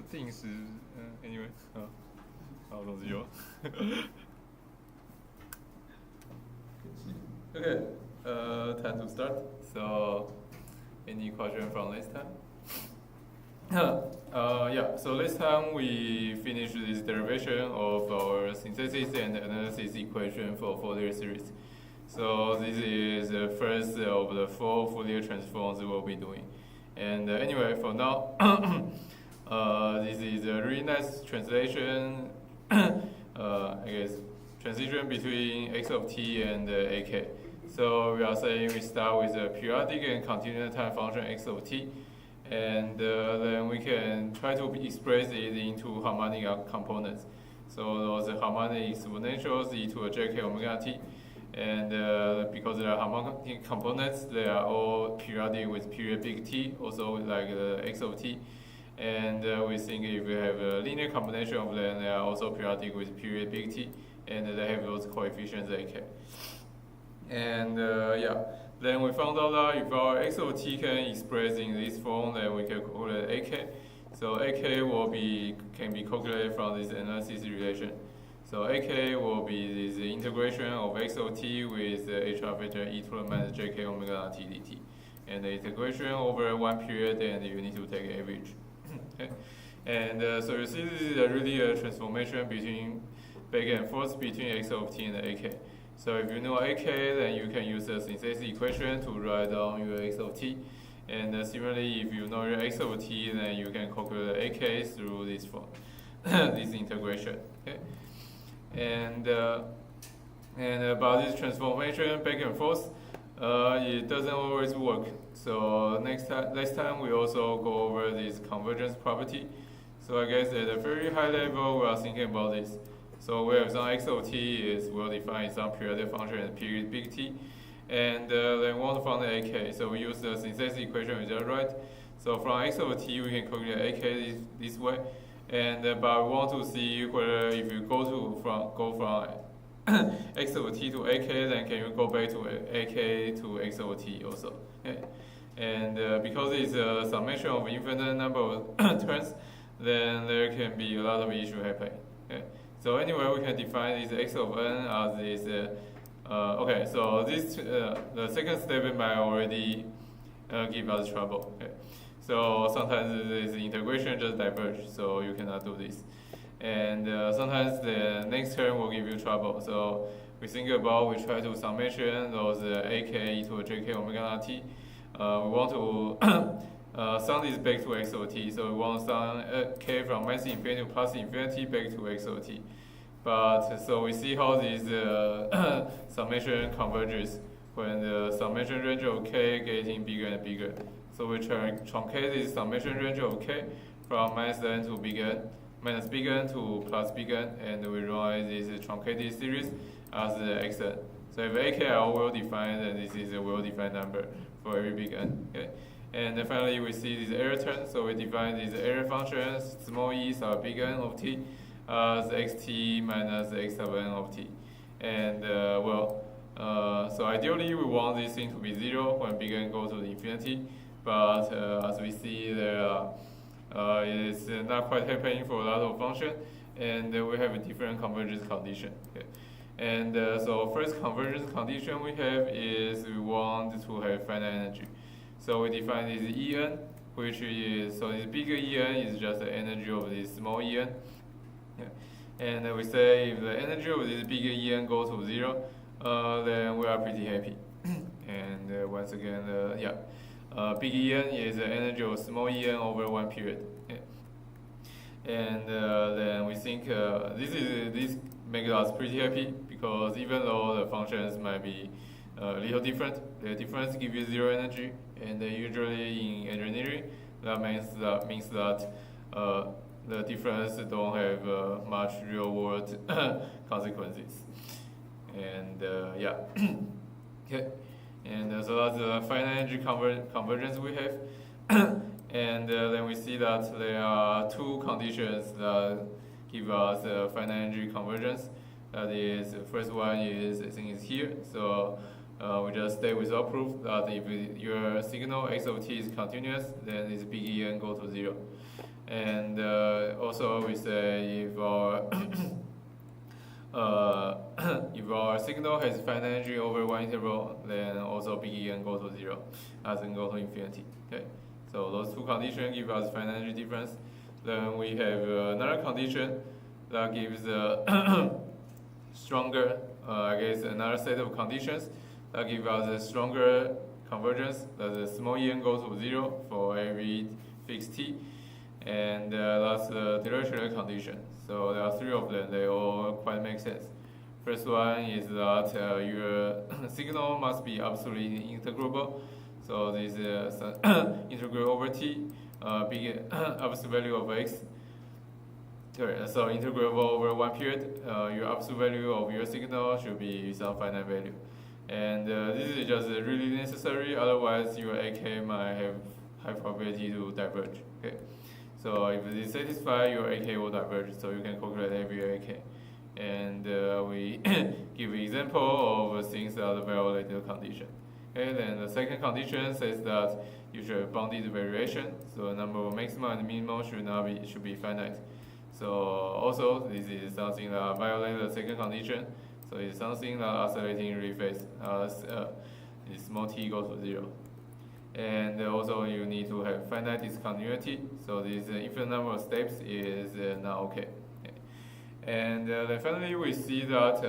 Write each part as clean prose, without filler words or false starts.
定时，anyway，好，总之有。Okay, time to start. So, any question from this time? Yeah, so this time we finished this derivation of our synthesis and analysis equation for Fourier series. So this is the first of the 4 Fourier transforms we'll be doing. And anyway, for now, this is a really nice translation, I guess, transition between x of t and ak. So we are saying we start with a periodic and continuous time function x of t, and then we can try to express it into harmonic components. So those harmonic exponentials e to a jk omega t, and because they are harmonic components, they are all periodic with period big T, also like x of t. And we think if we have a linear combination of them, they are also periodic with period big T, and they have those coefficients ak. And yeah, then we found out that if our x of t can express in this form, then we can calculate ak. So ak can be calculated from this analysis relation. So ak will be this integration of x of t with HR vector e to the minus jk omega t dt. And the integration over one period, and you need to take average. Okay. And so you see this is really a transformation between back and forth between x of t and ak. So if you know ak, then you can use the synthesis equation to write down your x of t. And similarly, if you know your x of t, then you can calculate ak through this form, this integration. Okay. And about this transformation back and forth, it doesn't always work. So next time we also go over this convergence property. So I guess at a very high level, we are thinking about this. So we have some x of t is well defined some periodic function and period big T, and then we want to find the ak. So we use the synthesis equation we just write. So from x of t, we can calculate ak this way. And but we want to see whether if you go from x over t to ak, then can you go back to ak to x over t also? Okay. And because it's a summation of infinite number of terms, then there can be a lot of issues happening. Okay. So anyway, we can define this x of n as this. Okay, so this the second step might already give us trouble. Okay. So sometimes this integration just diverge, so you cannot do this. And sometimes the next term will give you trouble. So we think about, we try to summation those ak e to a jk omega t. We want to sum this back to x of t. So we want to sum k from minus infinity to plus infinity back to x of t. But so we see how this summation converges when the summation range of k getting bigger and bigger. So we truncate this summation range of k from minus n to big N, minus big N to plus big N, and we write this truncated series as xn. So if ak are well defined, then this is a well defined number for every big N. Okay? And then finally we see this error term. So we define these error functions, small e's are big N of t, as xt minus x sub n of t. And so ideally we want this thing to be 0 when big N goes to the infinity. But as we see, it is not quite happening for a lot of functions, and we have a different convergence condition. Okay. And so first convergence condition we have is we want to have finite energy. So we define this En, which is, so this bigger En is just the energy of this small En. Yeah. And we say if the energy of this bigger En goes to 0, then we are pretty happy. And once again, yeah. Big En is the energy of small En over one period. Okay. And then we think this makes us pretty happy, because even though the functions might be a little different, the difference gives you 0 energy, and usually in engineering that means that the difference don't have much real world consequences. And yeah. Okay. And so that's the finite energy convergence we have. And then we see that there are two conditions that give us finite energy convergence. That is, the first one is, I think, is here. So we just stay with our proof that if your signal x of t is continuous, then this big En go to 0. And also we say if our if our signal has finite energy over one interval, then also big go to 0, as in go to infinity. Okay, so those two conditions give us finite energy difference. Then we have another condition that gives stronger, I guess another set of conditions that give us a stronger convergence. That the small en goes to 0 for every fixed t, and that's the dirichlet condition. So there are three of them. They all quite make sense. First one is that your signal must be absolutely integrable. So this is integral over t, big absolute value of x. So integrable over one period. Your absolute value of your signal should be some finite value. And this is just really necessary. Otherwise, your AK might have high probability to diverge. Okay. So if this satisfies, your AK will diverge, so you can calculate every AK. And we give an example of things that violate the condition. Okay, then the second condition says that you should have bounded variation, so the number of maximum and minimum should be finite. So also this is something that violates the second condition. So it's something that oscillating really fast as small t goes to 0. And also you need to have finite discontinuity, so this infinite number of steps is not okay. And then finally we see that,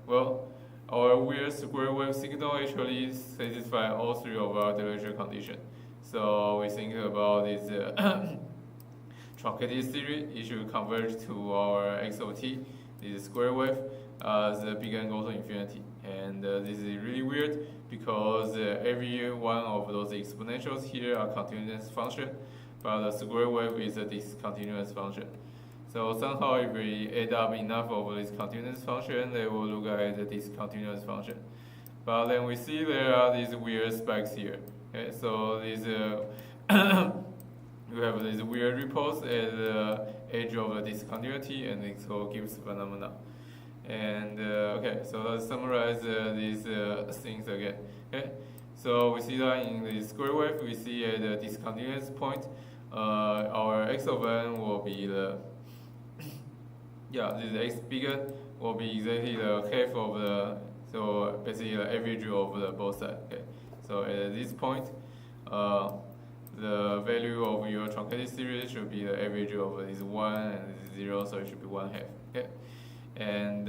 well, our weird square wave signal actually satisfies all three of our dirichlet conditions. So we think about this truncated series, it should converge to our x of t, this square wave, as big N goes to infinity. And this is really weird because every one of those exponentials here are continuous function, but the square wave is a discontinuous function. So somehow if we add up enough of this continuous function, they will look like a discontinuous function. But then we see there are these weird spikes here. Okay, so these you have these weird ripples at the edge of the discontinuity, and it so gives phenomena. And okay, so let's summarize these things again. Okay, so we see that in the square wave, we see at the discontinuous point, our x of n will be the this x big N will be exactly the half of the, so basically the average of the both sides. Okay, so at this point, the value of your truncated series should be the average of this 1 and this 0, so it should be 1/2. Okay. And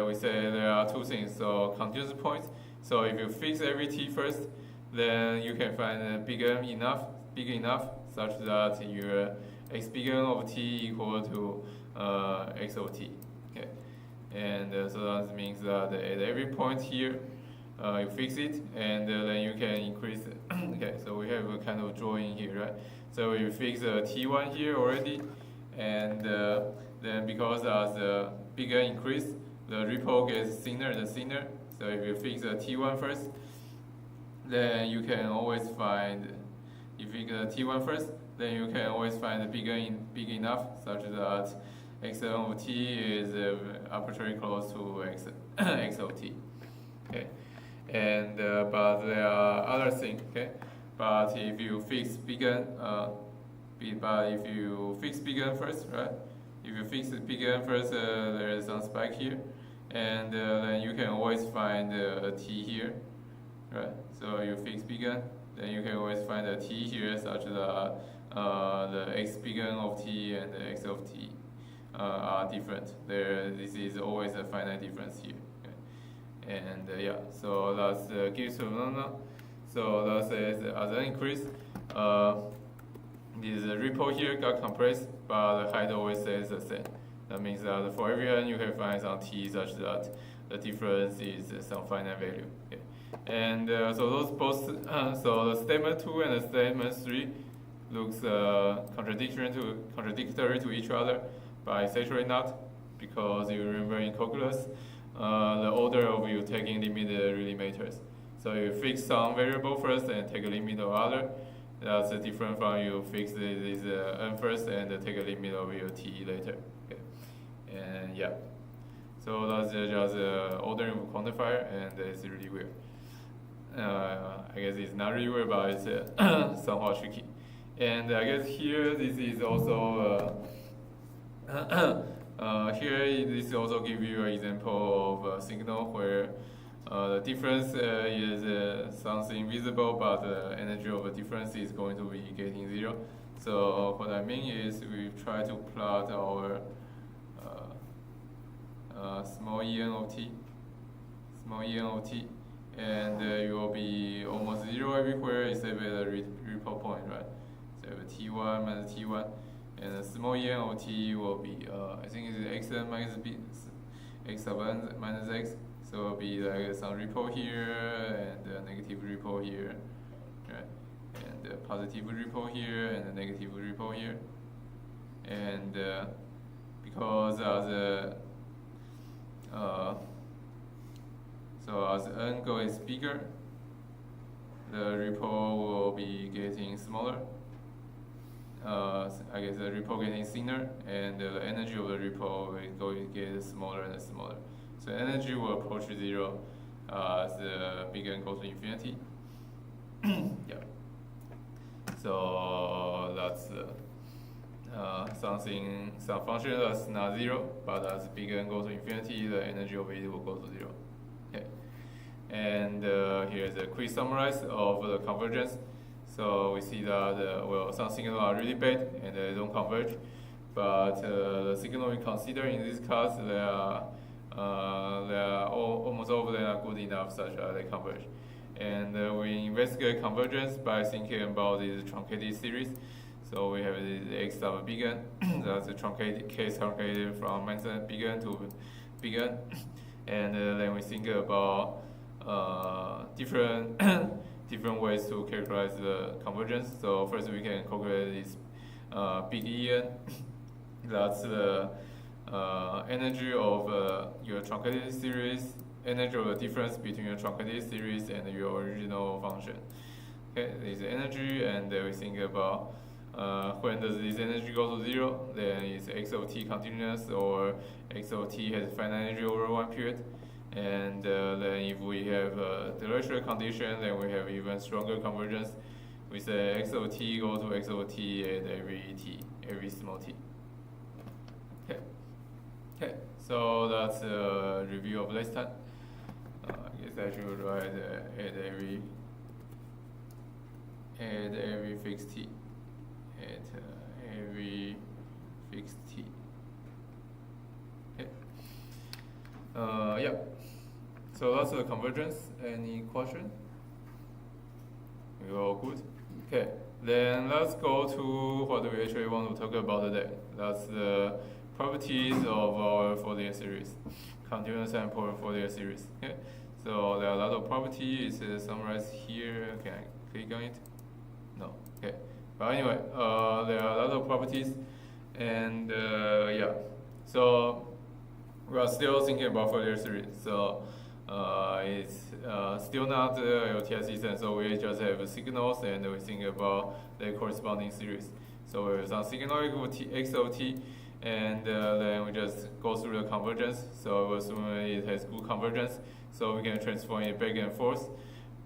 we say there are two things. So continuous points. So if you fix every t first, then you can find big enough such that your x big N of t equal to x of t. Okay, and so that means that at every point here, you fix it, and then you can increase it. Okay, so we have a kind of drawing here, right? So you fix t1 here already, and then because as the bigger increase, the ripple gets thinner and thinner. So if you fix t1 first, then you can always find, if you fix t1 first, then you can always find the big enough such that xn of t is arbitrarily close to x of t. Okay, and but there are other things. Okay, but if you fix big N, but if you fix big N first, right? If you fix big N first, there is some spike here, and then you can always find a t here, right? So you fix big N, then you can always find a t here such that the x big N of t and the x of t are different. This is always a finite difference here. Okay? And so that's gives phenomena. So that says as an increase, this ripple here got compressed, but the height always stays the same. That means that for every N you can find some t such that the difference is some finite value. Okay. And so those both, so the statement 2 and the statement 3 looks contradictory to each other, but it's actually not, because you remember in calculus, the order of you taking limit really matters. So you fix some variable first and take a limit of other. That's different from you fix this n first and take a limit of your t later. Okay. And so that's just ordering of quantifier, and it's really weird. I guess it's not really weird, but it's somewhat tricky. And I guess here this is also here this also give you an example of a signal where the difference is something visible, but the energy of the difference is going to be getting 0. So what I mean is we try to plot our small en of t, and it will be almost 0 everywhere except at the report point, right? So t1 minus t1, and the small en of t will be I think it's xn minus b, x of n minus x. So it will be like some report here and a negative report here, right? And a positive report here and a negative report here. And because as n goes bigger, the report will be getting smaller. I guess the report getting thinner, and the energy of the report will go get smaller and smaller. So energy will approach 0 as the big N goes to infinity. Yeah. So that's some function that's not 0, but as big N goes to infinity, the energy of it will go to 0. Okay. And here's a quick summarize of the convergence. So we see that well, some signals are really bad and they don't converge, but the signal we consider in this class, they are almost all of them are good enough such that they converge. And we investigate convergence by thinking about this truncated series. So we have this x of big N, that's a truncated case truncated from big N to big N, and then we think about different different ways to characterize the convergence. So first we can calculate this big En. That's the energy of your truncated series, energy of the difference between your truncated series and your original function. Okay, this is energy, and we think about when does this energy go to 0, then is x of t continuous, or x of t has finite energy over one period. And then if we have a dirichlet condition, then we have even stronger convergence. We say x of t go to x of t at every small t. Okay, so that's a review of last time. I guess I should write at every fixed t. Every fixed t. Okay. Yeah. So that's the convergence. Any question? We all good? Okay. Then let's go to what we actually want to talk about today. That's the properties of our Fourier series, continuous and polar Fourier series. Okay. So there are a lot of properties. It's summarized here. Can I click on it? No. Okay. But anyway, there are a lot of properties, and yeah. So we are still thinking about Fourier series. So it's still not LTI system. So we just have signals, and we think about the corresponding series. So we have some signal equal to x of t, and then we just go through the convergence. So we assume it has good convergence. So we can transform it back and forth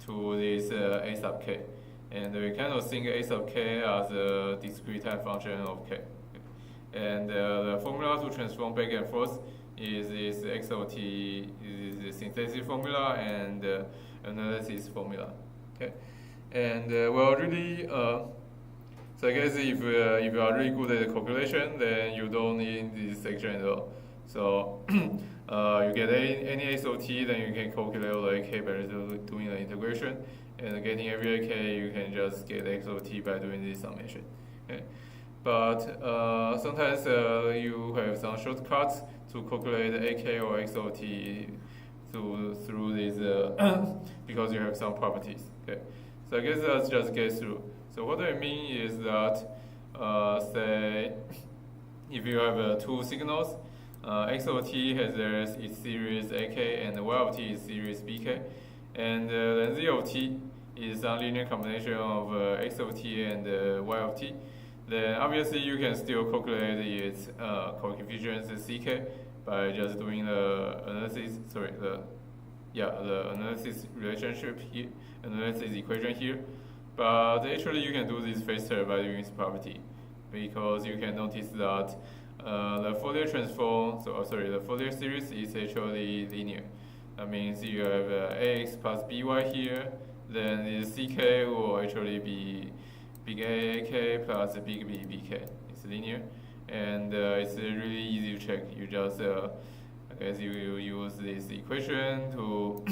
to this a sub k. And we kind of think a sub k as a discrete time function of k. And the formula to transform back and forth is this x of t is the synthesis formula and analysis formula. Okay, and well, really, so I guess if you are really good at the calculation, then you don't need this section at all. So you get any x of t, then you can calculate all the k by doing the integration. And getting every ak, you can just get x of t by doing this summation. Okay? But sometimes you have some shortcuts to calculate ak or x of t through this because you have some properties. Okay, so I guess let's just get through. So what I mean is that say if you have two signals, x of t has its series ak and y of t is series bk. And then z of t is some linear combination of x of t and y of t. Then obviously you can still calculate its coefficients ck by just doing the analysis. The analysis relationship here, analysis equation here. But actually, you can do this faster by doing this property, because you can notice that the Fourier transform, the Fourier series is actually linear. That means you have ax plus by here, then this ck will actually be big A ak plus big B bk. It's linear, and it's really easy to check. You just, I guess you use this equation to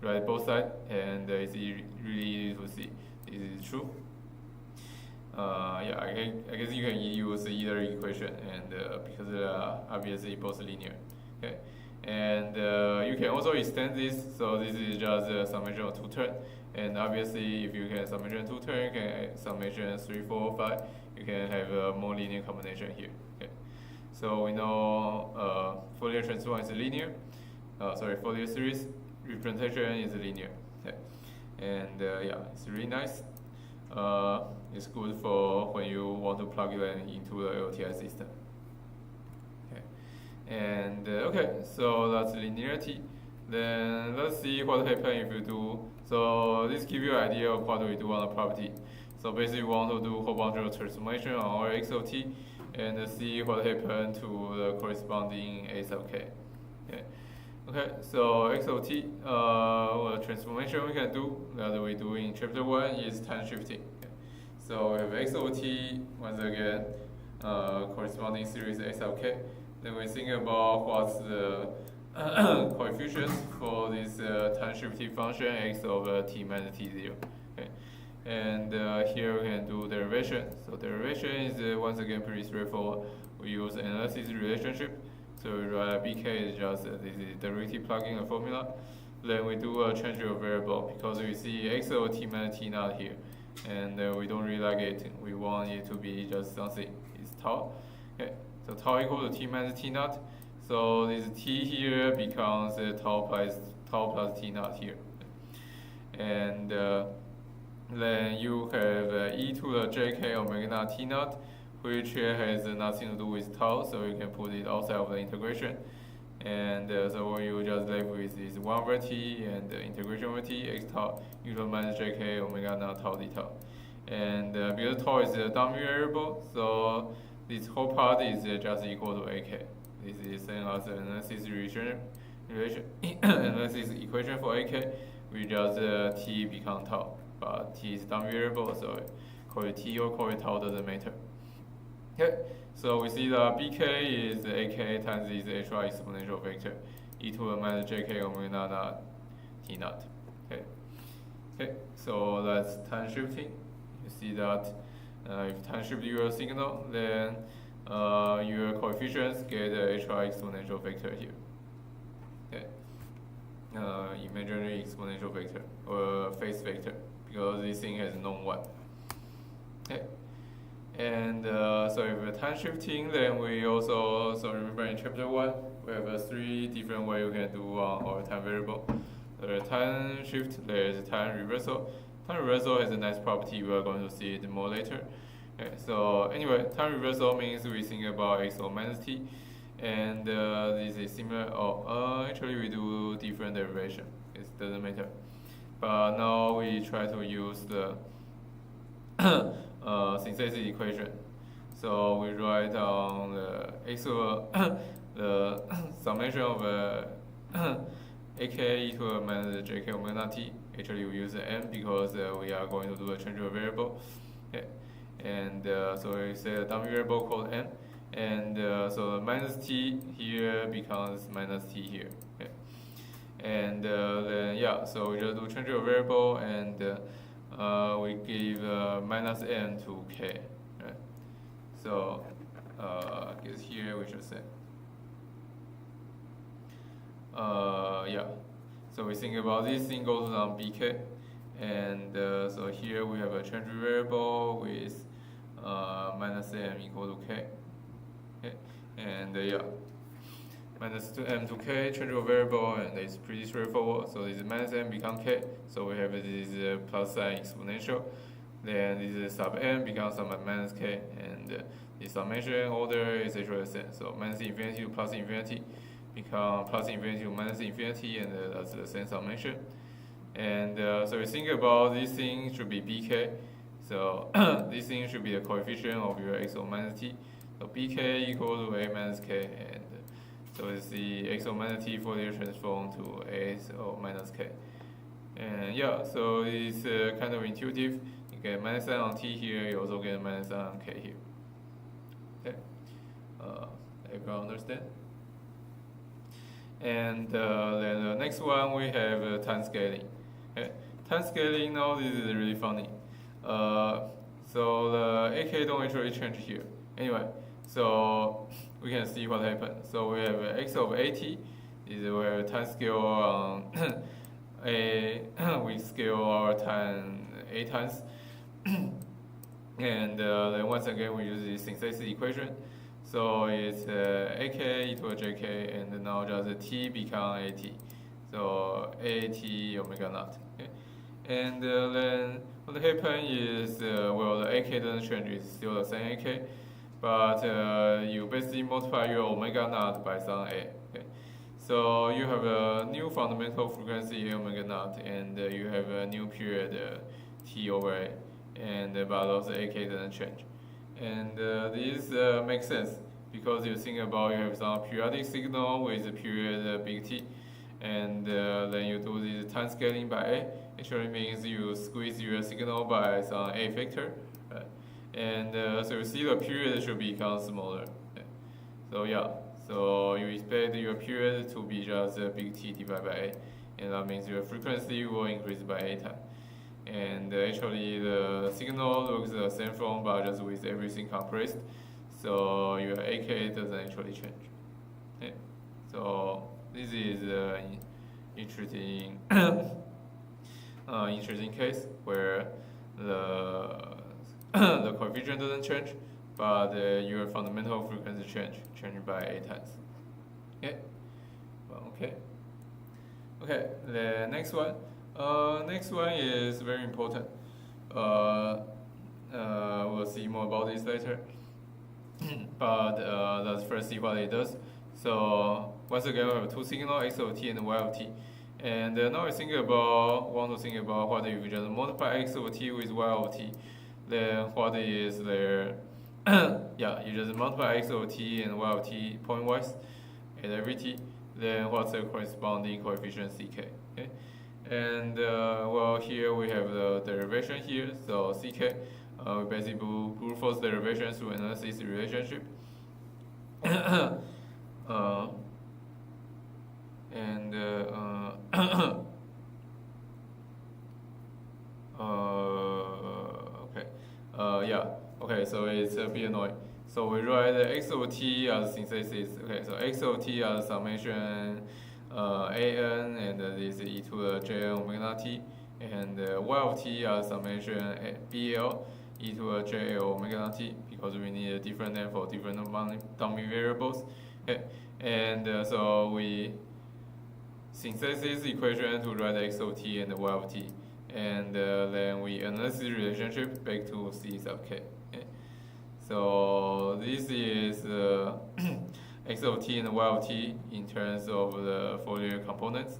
write both sides, and it's really easy to see this is true. Yeah, I guess you can use either equation, and because obviously both linear. Okay, and you can also extend this. So this is just a summation of two terms, and obviously if you can summation two terms, you can summation 3, 4, 5. You can have a more linear combination here. Okay, so we know Fourier transform is linear. Fourier series representation is linear. Okay, and yeah, it's really nice. It's good for when you want to plug it into the LTI system. Okay, and okay, so that's linearity. Then let's see what happens if you do. So this gives you an idea of what we do on the property. So basically, we want to do a whole bunch of transformation on our x of t, and see what happens to the corresponding a sub k. Okay. Okay, so x of t, transformation we can do that we do in chapter 1 is time shifting. Okay. So we have x of t, once again, corresponding series x of k. Then we think about what's the coefficients for this time shifting function x over t minus t0. Okay. And here we can do derivation. So derivation is once again pretty straightforward. We use analysis relationship. So we write bk is just this is directly plugging a formula. Then we do a change of variable because we see x over t minus t naught here, and we don't really like it. We want it to be just something. It's tau. Okay. So tau equal to t minus t naught. So this t here becomes tau plus t naught here, and then you have e to the jk omega naught t naught, which has nothing to do with tau, so you can put it outside of the integration. And so what you just left with is 1 over t and integration over t x tau e to the minus jk omega naught tau d tau. And because tau is a dummy variable, so this whole part is just equal to ak. This is same as analysis analysis equation for ak. We just t become tau, but t is dummy variable, so call it t or call it tau doesn't matter. Okay, so we see that bk is ak times this hy exponential vector e to the minus jk omega naught t naught. Okay, okay, so that's time shifting. You see that if time shift your signal, then your coefficients get a hy exponential vector here. Okay, imaginary exponential vector or phase vector, because this thing has known 1. Okay. And so if we're time shifting, then we also, so remember in chapter 1, we have 3 different ways you can do our time variable. There's time shift, there's time reversal. Time reversal has a nice property, we are going to see it more later. Okay, so anyway, time reversal means we think about x or minus t, and this is similar, actually we do different derivation, it doesn't matter. But now we try to use the synthesis equation. So we write down the x over the summation of ak e to the minus jk omega t. Actually, we use n because we are going to do a change of variable. Okay. And so we say a dummy variable called n, and so the minus t here becomes minus t here. Okay. And then yeah, so we just do change of variable, and we give minus n to k. Right? So I guess here we should say yeah. So we think about this thing goes on bk, and so here we have a change variable with minus m equal to k. Okay. And yeah, minus 2m to k change of variable, and it's pretty straightforward. So this minus m become k, so we have this plus sign exponential. Then this sub m becomes sub minus k, and the summation order is actually the same. So minus infinity to plus infinity become plus infinity to minus infinity, and that's the same summation. And so we think about this thing should be bk. So this thing should be the coefficient of your x over minus t. So bk equal to a minus k, and so it's the x over minus t Fourier transform to a over minus k. And yeah, so it's kind of intuitive. You get minus sign on t here, you also get minus sign on k here. Okay, everyone understand? And then the next one we have time scaling. Okay. Time scaling, now this is really funny. So the AK don't actually change here. Anyway, so we can see what happened. So we have x of at is where time scale on we scale our time a times. And then once again we use the synthesis equation. So it's ak equal to jk, and now just t become at. So at omega naught. Okay? And then what happened is, well, the ak doesn't change, it's still the same ak, but you basically multiply your omega naught by some a. Okay? So you have a new fundamental frequency omega naught, and you have a new period t over a, and but also ak doesn't change. And this makes sense because you think about you have some periodic signal with a period big T, and then you do this time scaling by A. Actually means you squeeze your signal by some A factor, right? And so you see the period should become smaller. Okay? So yeah, so you expect your period to be just big T divided by A, and that means your frequency will increase by A time. And actually the signal looks the same form, but just with everything compressed, so your AK doesn't actually change. Okay. So this is interesting interesting case where the the coefficient doesn't change, but your fundamental frequency change by A times. Okay. Well, okay. Okay. The next one. Next one is very important. We'll see more about this later. But let's first see what it does. So once again, we have two signals, x of t and y of t. And now we want to think about what if we just multiply x over t with y over t. Then what is there? Yeah, you just multiply x over t and y over t pointwise at every t. Then what's the corresponding coefficient ck? Okay. And well, here we have the derivation here, so ck, we basically do brute force derivation through analysis relationship. And okay, yeah, okay, so it's a bit annoying. So we write the x over t as synthesis. Okay, so x over t as summation an, and this is e to the j omega naught t, and y of t as summation bl e to the j omega naught t, because we need a different name for different dummy variables. Okay, and so we synthesis equation to write x of t and y of t, and then we analyze the relationship back to c sub k. Okay, so this is x of t and y of t in terms of the Fourier components,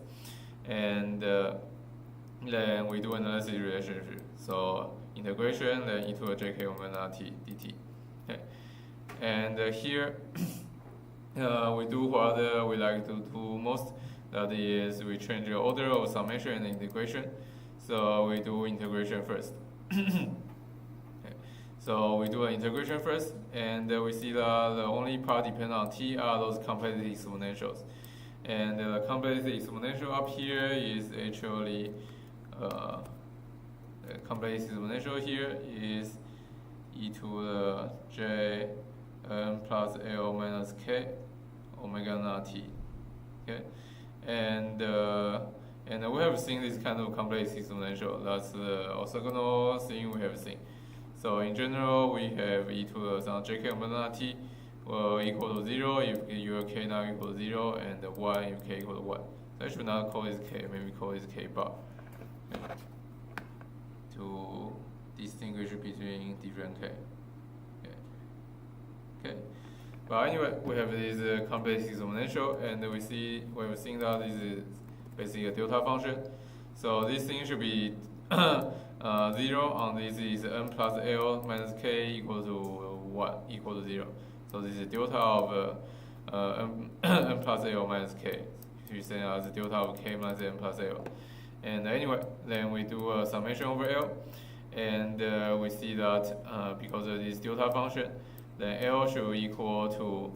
and then we do analysis relationship. So integration, then e to the jk omega naught t dt. Okay, and here we do what we like to do most. That is, we change the order of summation and integration. So we do integration first. Okay. So we do an integration first, and we see that the only part dependent on t are those complex exponentials. And the complex exponential up here is actually the complex exponential here is e to the j n plus l minus k omega naught t. Okay, and we have seen this kind of complex exponential. That's the orthogonal thing we have seen. So in general, we have e to the some jk omega naught t will equal to 0 if your k now equal to 0, and 1 if k equal to 1. So I should not call this k, maybe call this k bar, okay, to distinguish between different k. Okay. But anyway, we have this complex exponential, and we've seen that this is basically a delta function. So this thing should be 0 on this is n plus L minus k equal to 1 equal to 0. So this is delta of n plus L minus k. You say as delta of k minus n plus L. And anyway, then we do a summation over L, and we see that because of this delta function, then L should equal to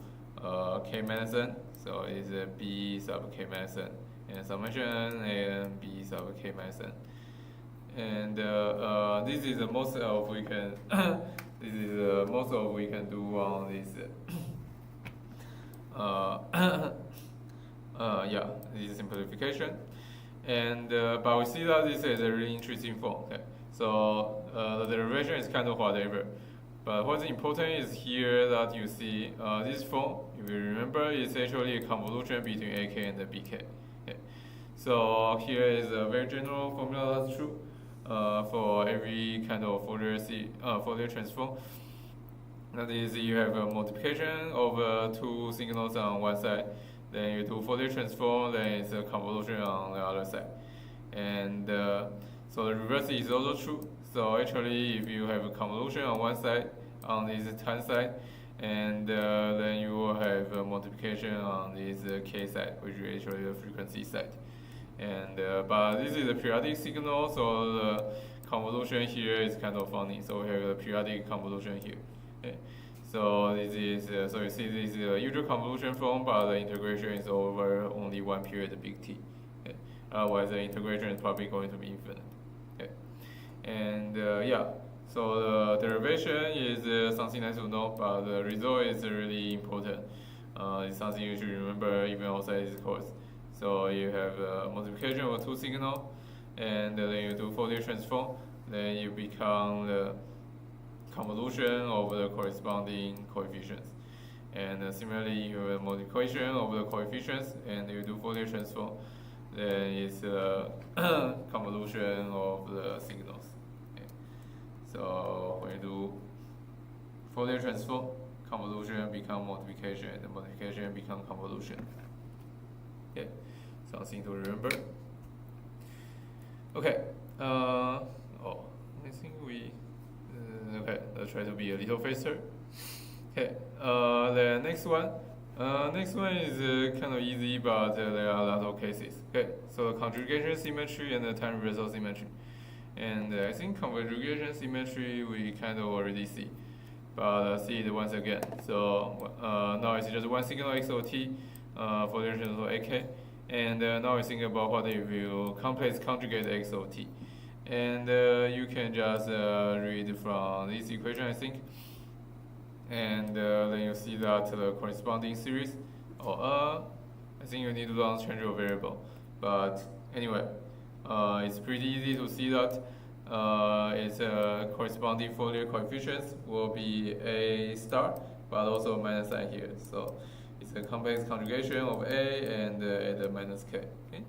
k minus n. So it's b sub k minus n, and summation and b sub k minus n. And this is the most of we can this is the most of we can do on this. Yeah, this is simplification. And but we see that this is a really interesting form. Okay, so the derivation is kind of whatever. But what's important is here that you see this form. If you remember, it's actually a convolution between AK and the BK. Okay, so here is a very general formula that's true for every kind of Fourier transform. That is, you have a multiplication of two signals on one side, then you do Fourier transform, then it's a convolution on the other side. And so the reverse is also true. So actually, if you have a convolution on one side, on this tan side, and then you will have a multiplication on this k side, which is actually the frequency side. And but this is a periodic signal, so the convolution here is kind of funny. So we have a periodic convolution here. Okay. So this is so you see this is a usual convolution form, but the integration is over only one period, big T. Okay. Otherwise, the integration is probably going to be infinite. Okay. And yeah, so the derivation is something nice to know, but the result is really important. It's something you should remember even outside this course. So you have multiplication of two signals, and then you do Fourier transform, then you become the convolution of the corresponding coefficients. And similarly, you have a multiplication of the coefficients, and you do Fourier transform, then it's a convolution of the signals. Okay. So when you do Fourier transform, convolution become multiplication, and the multiplication become convolution. Okay, something to remember. Okay. I think we. Okay, let's try to be a little faster. Okay. The next one. Next one is kind of easy, but there are a lot of cases. Okay. So conjugation symmetry and the time reversal symmetry. And I think conjugation symmetry we kind of already see, but see it once again. So now it's just one signal XOT. For the transform AK, and now we think about what if you complex conjugate XOT, and you can just read from this equation, I think, and then you see that the corresponding series. I think you need to learn change of variable, but anyway, it's pretty easy to see that its corresponding Fourier coefficients will be A star, but also minus sign here. So it's a complex conjugation of A and the minus K. Okay?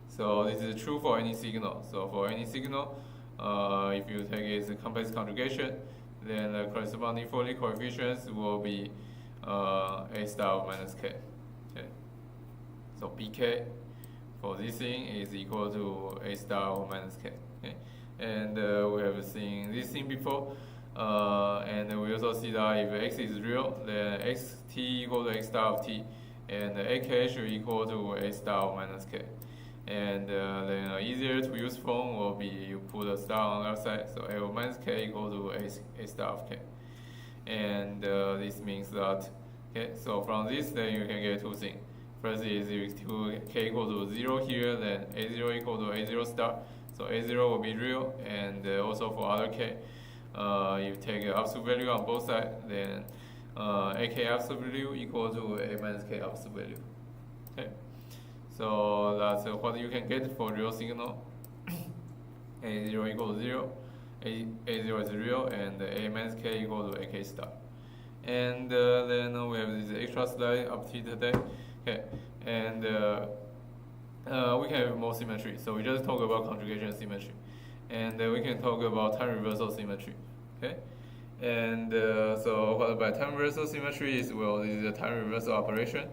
So this is true for any signal. So for any signal, if you take its complex conjugation, then the corresponding Fourier coefficients will be A star of minus K. Okay? So BK for this thing is equal to A star of minus K. Okay? And we have seen this thing before. And we also see that if x is real, then xt equal to x star of t, and ak should equal to a star of minus k. And then easier to use form will be you put a star on the other side, so a of minus k equal to a star of k. And this means that, okay, so from this then you can get two things. First is if k equal to 0 here, then a0 equal to a0 star, so a0 will be real, and also for other k, you take an absolute value on both sides, then ak absolute value equal to a minus k absolute value. Okay, so that's what you can get for real signal. A0 equal to 0, A0 is real, and a minus k equal to ak star. And then we have this extra slide up to today. Okay, and we can have more symmetry. So we just talk about conjugation symmetry, and we can talk about time reversal symmetry. Okay, and so what about time reversal symmetry is, well, this is a time reversal operation.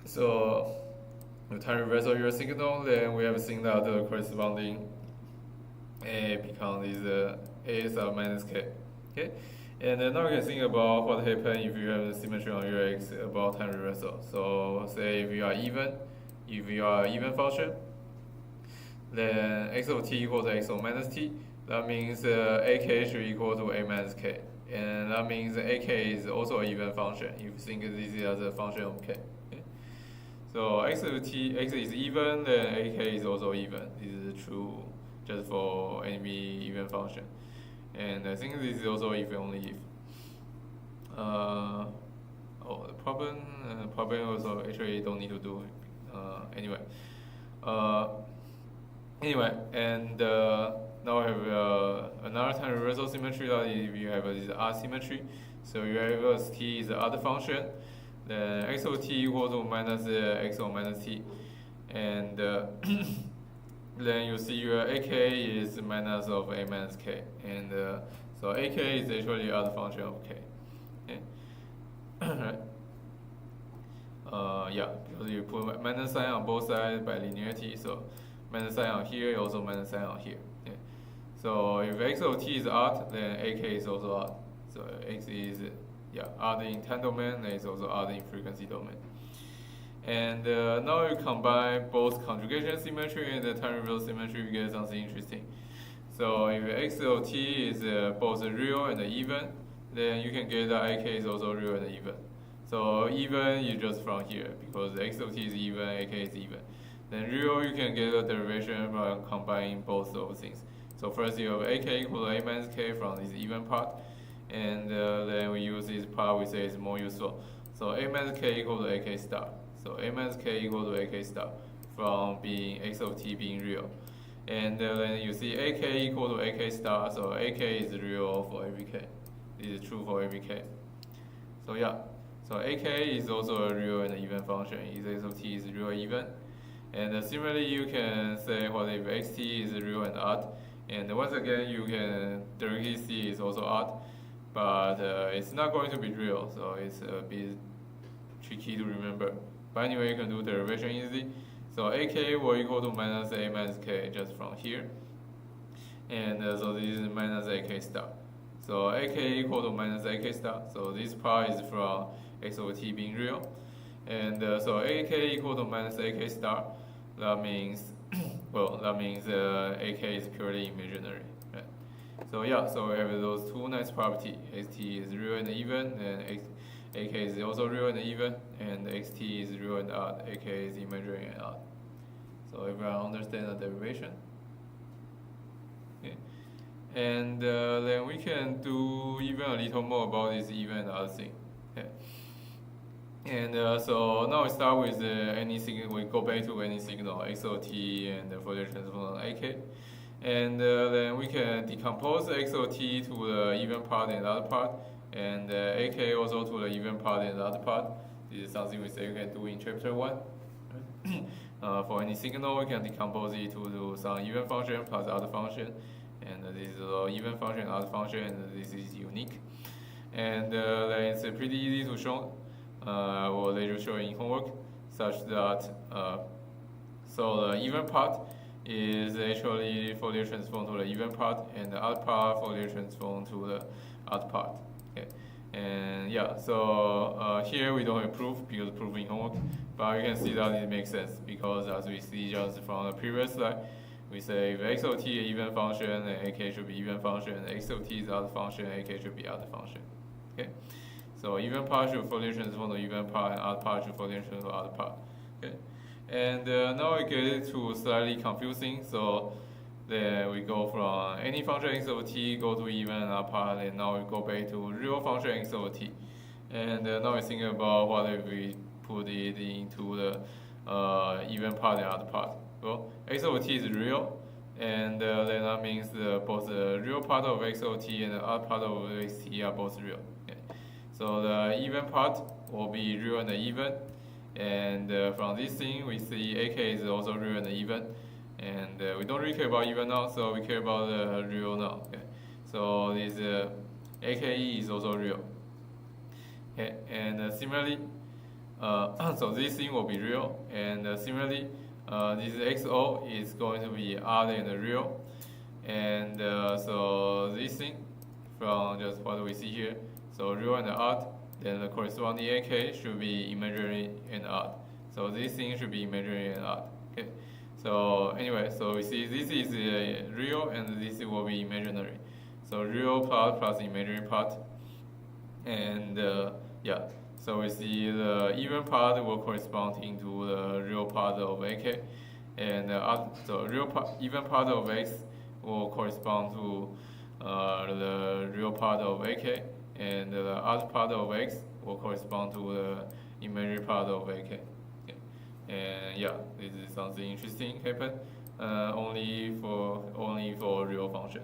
So the time reversal your signal, then we have seen that the corresponding A becomes A sub minus K. Okay? And now you can think about what happens if you have the symmetry on your X about time reversal. So say if you are even function, then X of t equals to X of minus t. That means AK should equal to A minus K. And that means AK is also an even function if you think this is as a function of K. Okay? So X is even, then AK is also even. This is true just for any even function. And I think this is also if only if. The problem also actually don't need to do anyway. And now we have another time reversal symmetry that if you have this R symmetry. So you have t is the other function, then x of t equal to minus x of minus t, and then you see your AK is minus of A minus K, and so AK is actually other function of K. Okay. Yeah, because you put minus sign on both sides by linearity, so minus sign on here, also minus sign on here. Okay. So if x of t is odd, then AK is also odd. So x is odd in time domain, and it's also odd in frequency domain. And now you combine both conjugation symmetry and the time reversal symmetry, you get something interesting. So if x of t is both real and even, then you can get that AK is also real and even. So even you just from here, because x of t is even, AK is even. Then real, you can get a derivation by combining both those things. So first you have AK equal to A minus K from this even part, and then we use this part we say is more useful. So A minus K equal to AK star. So A minus K equal to AK star from being x of t being real. And then you see AK equal to AK star, so AK is real for every K. This is true for every K. So so AK is also a real and even function. X of t is real even. And similarly, you can say what if xt is real and odd. And once again, you can directly see it's also odd, but it's not going to be real, so it's a bit tricky to remember. But anyway, you can do derivation easily. So AK will equal to minus A minus K just from here. And so this is minus AK star. So AK equal to minus AK star. So this part is from x over t being real. And so AK equal to minus AK star. That means, AK is purely imaginary. Right? So so we have those two nice properties. Xt is real and even, and AK is also real and even, and xt is real and odd, AK is imaginary and odd. So everyone understand the derivation? Okay. And then we can do even a little more about this even and odd thing. Okay. And so now we start with any signal, we go back to any signal, x of t and the Fourier transform on AK. And then we can decompose x of t to the even part and the other part, and AK also to the even part and the other part. This is something we say we can do in chapter 1. For any signal, we can decompose it to some even function plus other function. And this is an even function, other function, and this is unique. And then it's pretty easy to show. I will later show in homework, such that so the even part is actually Fourier transform to the even part, and the odd part Fourier transform to the odd part. Okay, and so here we don't have proof because proof in homework, but you can see that it makes sense because as we see just from the previous slide, we say if x of t is even function, then AK should be even function, and x of t is odd function, AK should be odd function. Okay. So even part should Fourier transform to even part, and odd part should Fourier transform to odd part. Okay, and now we get it to slightly confusing. So then we go from any function x over t go to even and odd part, and now we go back to real function x over t. And now we think about what if we put it into the even part and odd part. Well, x over t is real, and then that means both the real part of x over t and the odd part of xt are both real. So the even part will be real and even, and from this thing we see AK is also real and even, and we don't really care about even now, so we care about the real now. Okay, so this AKE is also real. Okay, and similarly, So this thing will be real, and similarly, this XO is going to be odd and real, and so this thing from just what we see here, so real and odd, then the corresponding AK should be imaginary and odd. So this thing should be imaginary and odd. Okay. So anyway, so we see this is real and this will be imaginary. So real part plus imaginary part, and yeah. So we see the even part will correspond into the real part of AK, and the even part of X will correspond to the real part of AK, and the odd part of X will correspond to the imaginary part of AK. Okay. And yeah, this is something interesting happen only for real function.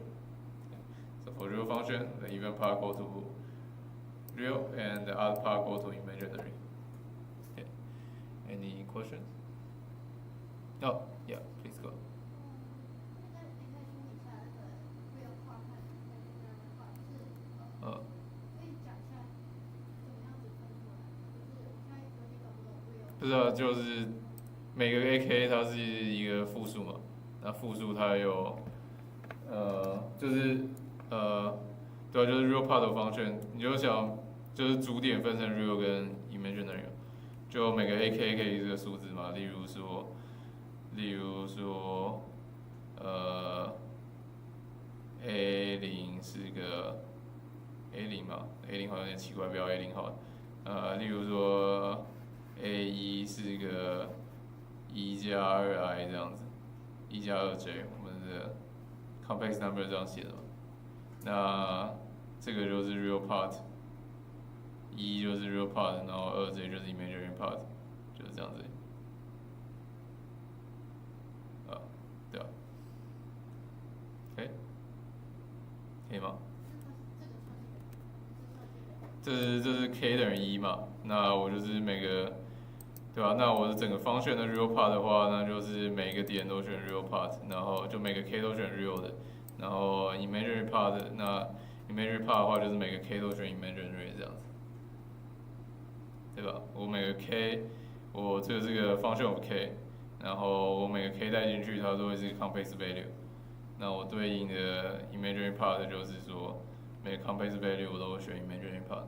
Okay. So for real function, the even part go to real and the odd part go to imaginary. Okay. Any questions? Oh, yeah, please go.不知道，就是每个 AK 它是一个复数嘛，那复数它有就是对啊，就是 real part of function， 你就想就是主点分成 real 跟 imaginary， 就每个 AK 可以是个数字嘛，例如说A0是个 A0嘛 ，A0好像有点奇怪，不要 A0好了，例如说 A1是个1+2i 这样子，1+2j， 我们的 complex number 这样写的嘛。那这个就是 real part， 1就是 real part， 然后2j 就是 imaginary part， 就是这样子。对啊 ，OK， 可以吗？这是 k 等于1嘛，那我就是每个，对吧？那我的整个function的 real part 的话，那就是每个点都选 real part， 然后就每个 k 都选 real 的，然后 imaginary part 那 imaginary part 的话就是每个 k 都选 imaginary 这样子，对吧？我每个 k， 我这个是个 function of k， 然后我每个 k 带进去，它都会是 complex value， 那我对应的 imaginary part 就是说。每个 complex value 我都会选 imaginary part。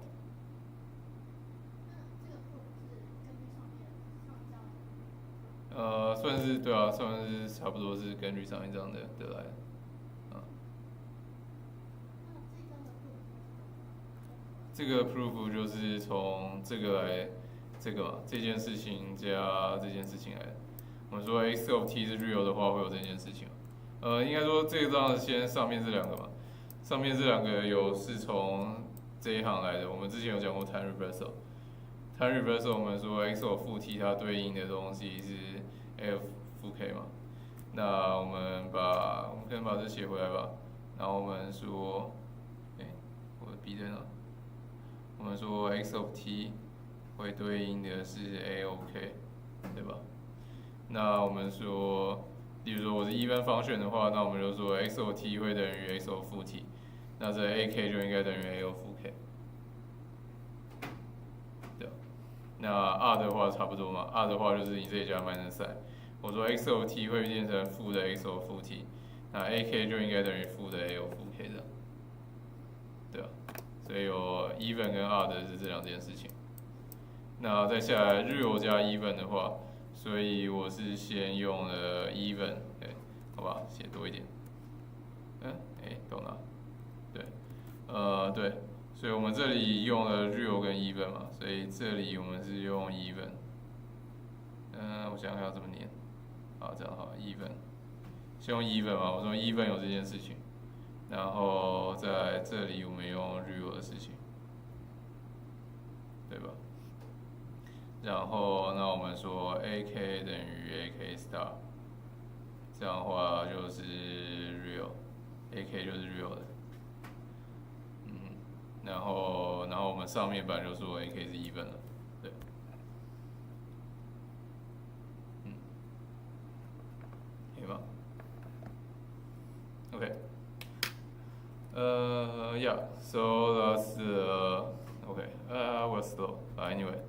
算是对啊，算是差不多是根据上一章的得来的。这个 proof 就是从这个来，这个嘛，这件事情加这件事情来的。我们说 x of t 是 real 的话，会有这件事情。应该说这个章先上面这两个嘛。上面这两个是从这一行来的，我们之前有讲过 time reversal。time reversal 我们说 x 负 t 它对应的东西是 f 负 k 嘛，那我们可能把这写回来吧，然后我们说，我的笔在哪？我们说 x of t 会对应的是 a of k， 对吧？那我们说。例如说我是even function 的话，那我们就说 x of t 会等于 x of 负 t， 那这 ak 就应该等于 a of 负 k。对，那 r 的话差不多嘛 ，r 的话就是你这里加 minus i。我说 x of t 会变成负的 x of 负 t， 那 ak 就应该等于负的 a of 负 k 这样。对啊，所以有 even 跟 r 的是这两件事情。那再下来 real 加 even 的话。所以我是先用了 even， 好吧，写多一点。懂了，对，对，所以我们这里用了 real 跟 even 嘛，所以这里我们是用 even。我想想要怎么念，好，这样好 ，even， 先用 even 嘛，我说 even 有这件事情，然后在这里我们用 real 的事情，对吧？然后，那我们说 AK 等于 AK star， 这样的话就是 real，AK 就是 real 的，然后我们上面版就说 AK 是 even 了，对，可以吗 ？OK， yeah，so that's okay，I was slow， anyway。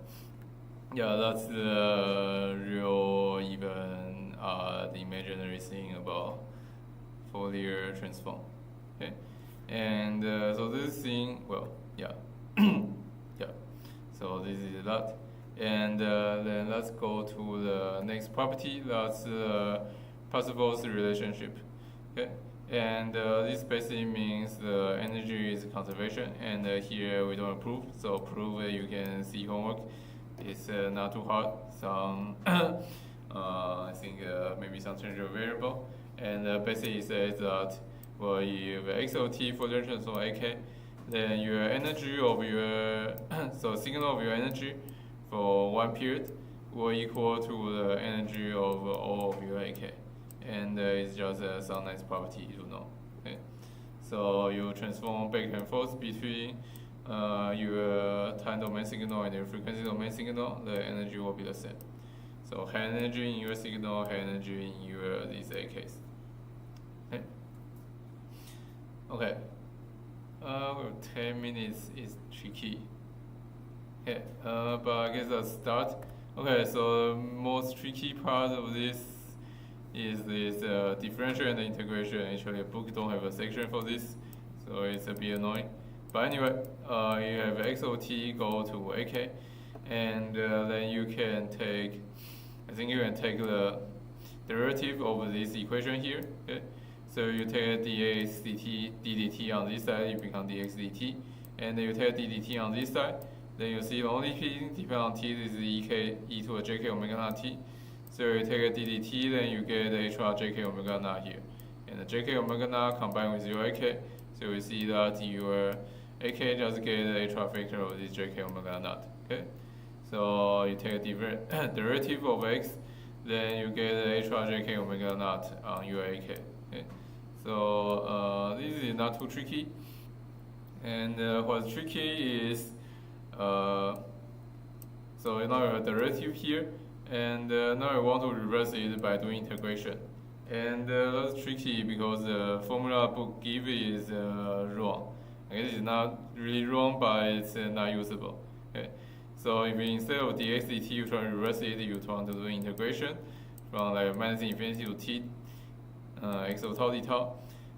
Yeah, that's the real even the imaginary thing about Fourier transform. Okay, and so this thing, well, yeah, yeah. So this is that, and then let's go to the next property. That's Parsifal's relationship. Okay, and this basically means the energy is conservation, and here we don't prove. So prove you can see homework. It's not too hard. Some I think maybe some changeable variable, and basically it says that well, if XOT for the transform AK, then your energy of your so signal of your energy for one period will equal to the energy of all of your AK, and it's just some nice property to know. Okay, so you transform back and forth between your time domain signal and your frequency domain signal, the energy will be the same. So high energy in your signal, high energy in your these AKs. Okay. Okay. 10 minutes is tricky. Okay, but I guess I'll start. Okay, so the most tricky part of this is this differential and integration. Actually, a book don't have a section for this, so it's a bit annoying. But anyway, you have XOT go to AK, and then you can take, I think you can take the derivative of this equation here. Okay? So you take dx dt on this side, you become dx dt, and then you take ddt on this side. Then you see the only thing depending on t is ek e to the jk omega naught t. So you take a ddt, then you get the extra jk omega naught here, and the jk omega naught combined with your ak. So we see that your ak just get the extra factor of this jk omega naught. Okay, so you take a different derivative of x, then you get the extra jk omega naught on your ak. Okay, so this is not too tricky. And what's tricky is so now you have a derivative here, and now I want to reverse it by doing integration. And that's tricky because the formula book give is wrong. I guess it's not really wrong, but it's not usable. Okay, so if instead of dx dt you try to reverse it, you try to do integration from like minus infinity to t x of tau d tau.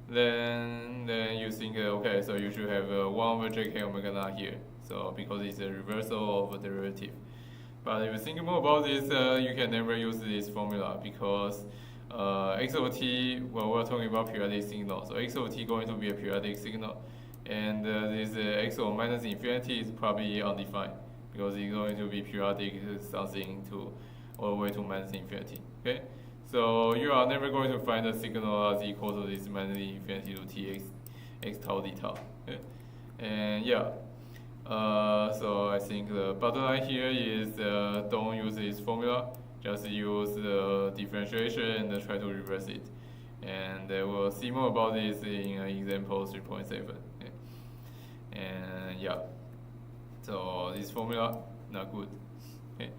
Then you think okay, so you should have 1 over jk omega naught here. So because it's a reversal of a derivative. But if you think more about this, you can never use this formula because x of t, well, we're talking about periodic signal. So x of t going to be a periodic signal, and this x of minus infinity is probably undefined because it's going to be periodic something to all the way to minus infinity. Okay, so you are never going to find a signal as equal to this minus infinity to t x tau d tau. Okay, and yeah. So I think the bottom line here is don't use this formula, just use the differentiation and try to reverse it. And we'll see more about this in example 3.7. Okay. And yeah, so this formula not good. Okay.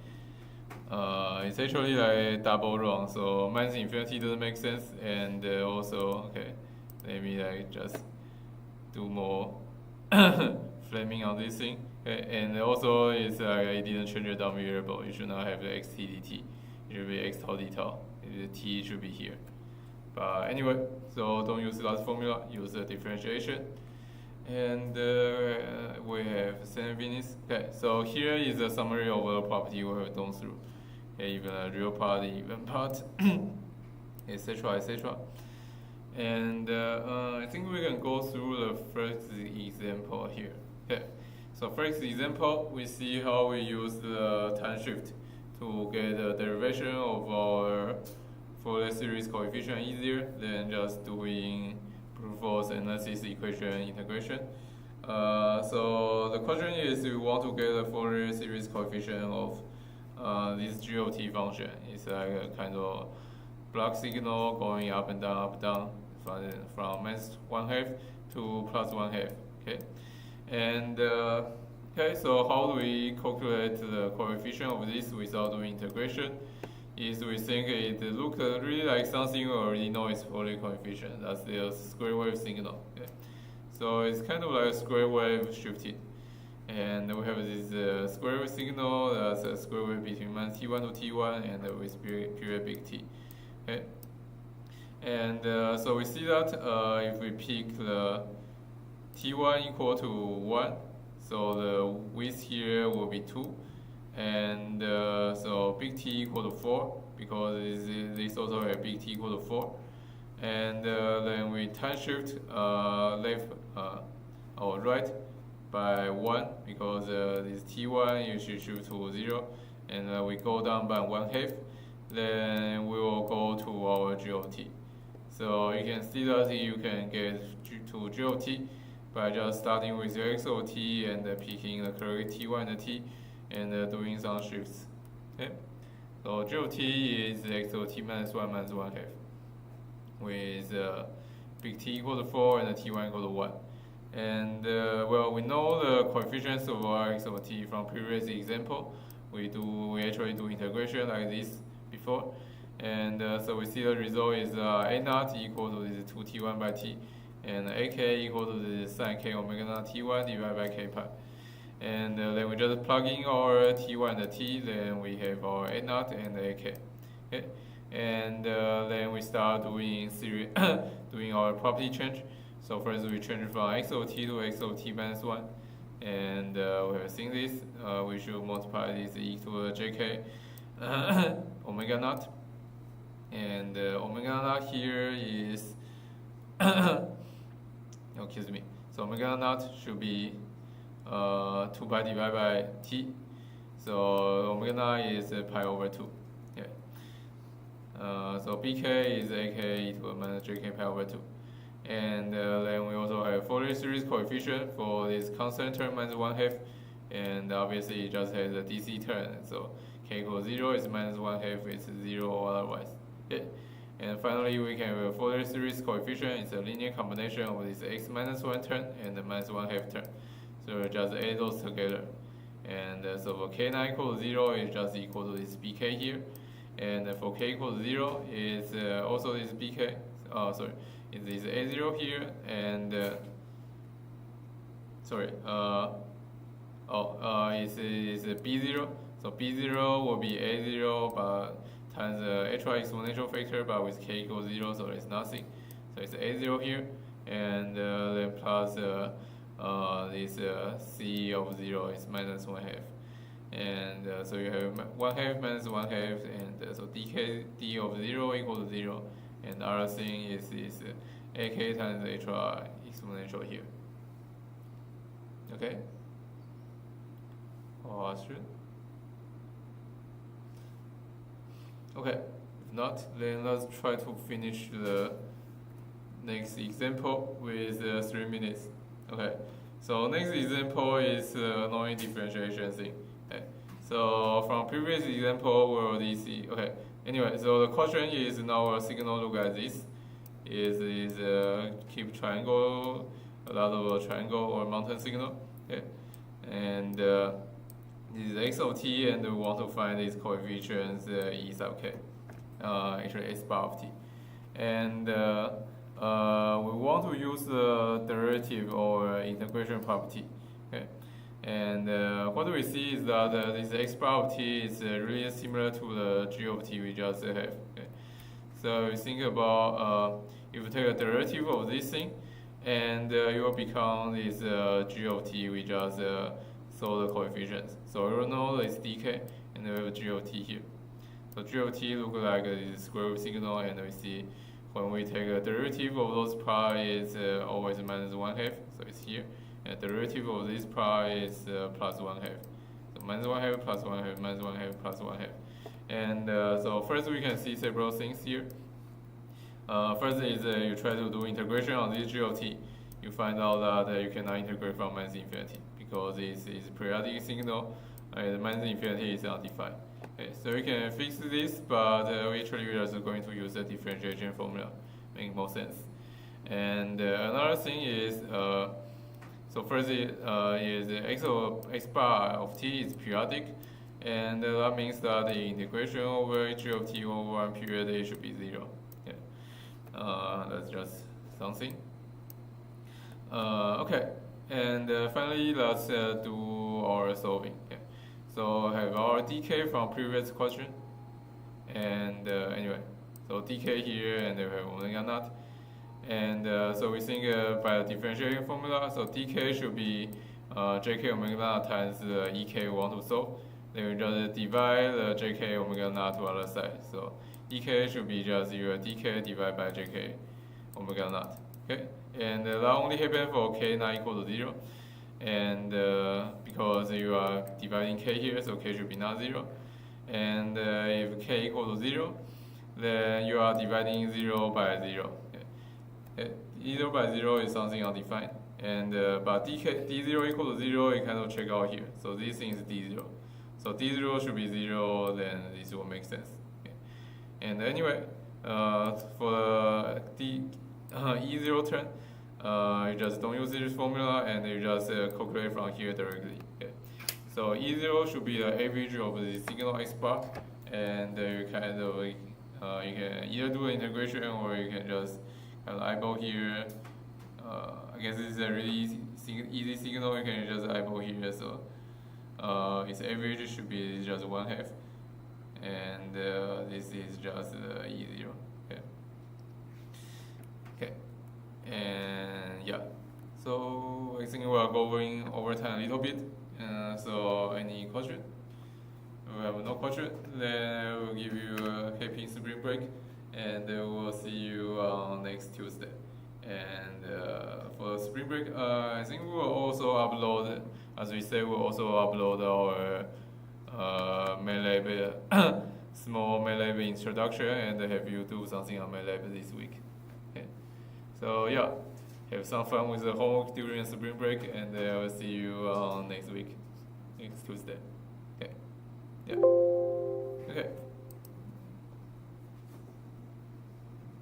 It's actually like double wrong, so minus infinity doesn't make sense, and also okay, maybe like just do more flaming on this thing. Okay, and also it's like I didn't change the down variable. You should not have the xt dt. It should be x tau d tau. The t should be here. But anyway, so don't use the last formula. Use the differentiation. And we have San Venus. Okay, so here is a summary of the property we have gone through. Okay, even a real part, even part, etc., etc. And I think we can go through the first example here. Okay, so first example, we see how we use the time shift to get the derivation of our Fourier series coefficient easier than just doing brute force analysis equation integration. So the question is, we want to get the Fourier series coefficient of this GOT function. It's like a kind of block signal going up and down, from minus 1/2 to plus 1/2. Okay, and okay, so how do we calculate the coefficient of this without doing integration? Is we think it looks really like something we already know is Fourier coefficient. That's the square wave signal. Okay, so it's kind of like a square wave shifted. And we have this square wave signal, that's a square wave between minus t1 to t1 and with period big T. Okay? And so we see that if we pick the t1 equal to 1, so the width here will be 2. And so big T equal to 4, because this also have big T equal to 4. And then we time shift left or right by 1, because this t1 you should shift to 0, and we go down by 1/2. Then we will go to our g of t. So you can see that you can get to g of t by just starting with your x of t and picking the correct t1 and t and doing some shifts. Okay, so g of t is x of t minus 1 minus 1/2 with big T equal to 4 and t1 equal to 1. And well, we know the coefficients of our x of t from previous example. We actually do integration like this before, and so we see the result is a naught equal to this 2t1 by t, and ak equal to the sine k omega naught t1 divided by k pi. And then we just plug in our t1 and t, then we have our a naught and ak. Okay? And then we start doing series doing our property change. So first we change from x of t to x of t minus 1, and we have seen this. We should multiply this e to the jk omega naught, and omega naught here is excuse me. So omega naught should be 2 pi divided by t. So omega naught is pi over 2. Okay. So bk is ak e to the minus jk pi over 2. And then we also have Fourier series coefficient for this constant term minus 1/2, and obviously it just has a DC term, so k equals 0 is minus 1/2, it's 0 or otherwise. Okay. And finally we can have a Fourier series coefficient. It's a linear combination of this x minus 1 term and the minus 1/2 term. So we just add those together. And so for k9 equals 0, it's just equal to this bk here. And for k equals 0, it's also this bk. Sorry. It is a0 here, and it's b0. So b0 will be a0 but times the hy exponential factor, but with k equals 0, so it's nothing. So it's a0 here, and then plus this c of 0 is minus 1/2. And so you have 1/2 minus 1/2, and so d of 0 equals to 0. And the other thing is ak times hy exponential here. Okay? Okay, if not, then let's try to finish the next example with 3 minutes. Okay, so next example is knowing differentiation thing. Okay. So from previous example, we already see. Okay. Anyway, so the question is now our signal look like this. Is keep triangle, a lot of triangle or mountain signal. Okay. And this is x of t, and we want to find these coefficients e sub k, actually s bar of t. And we want to use the derivative or integration property. Okay. And what we see is that this x bar of t is really similar to the g of t we just have. Okay. So you think about if you take a derivative of this thing, and it will become this g of t we just saw the coefficients. So we will know this dk, and we have g of t here. So g of t look like this square wave signal, and we see when we take a derivative of those part is always minus 1/2, so it's here. And the derivative of this part is plus 1/2. So minus 1/2 plus 1/2 minus 1/2 plus 1/2. And so first we can see several things here. First is you try to do integration on this g of t. You find out that you cannot integrate from minus infinity because this is periodic signal, and minus infinity is undefined. Okay, so we can fix this, but actually we are just going to use the differentiation formula. Make more sense. And another thing is, so first is x bar of t is periodic, and that means that the integration over g of t over one period it should be 0. Yeah. That's just something. Okay. And finally, let's do our solving. Okay. So have our dk from previous question, and anyway, so dk here, and we have omega naught. And so we think by the differentiation formula, so dk should be jk omega naught times the ek we want to solve. Then we just divide the jk omega naught to the other side. So ek should be just your dk divided by jk omega naught. Okay, and that only happens for k not equal to 0. And because you are dividing k here, so k should be not 0. And if k equal to 0, then you are dividing 0 by 0. Okay. 0 by 0 is something undefined. And but d0 equal to 0, you kind of check out here. So this thing is d0. So d0 should be 0, then this will make sense. Okay. And anyway, for the E0 term, you just don't use this formula, and you just calculate from here directly. Okay. So E0 should be the average of the signal x bar, and you kind of you can either do the integration, or you can just kind of eyeball here. I guess this is a really easy signal. You can just eyeball here. So its average should be just 1/2, and this is just E0. Okay. Okay. And yeah, so I think we are going over time a little bit. So any question? We have no question. Then I will give you a happy spring break, and we'll see you on next Tuesday. And for spring break, I think we will also upload, as we said, we'll also upload our MATLAB small MATLAB introduction, and have you do something on MATLAB this week. Okay. So yeah, have some fun with the homework during spring break, and I will see you next week, next Tuesday. Okay. Yeah. Okay.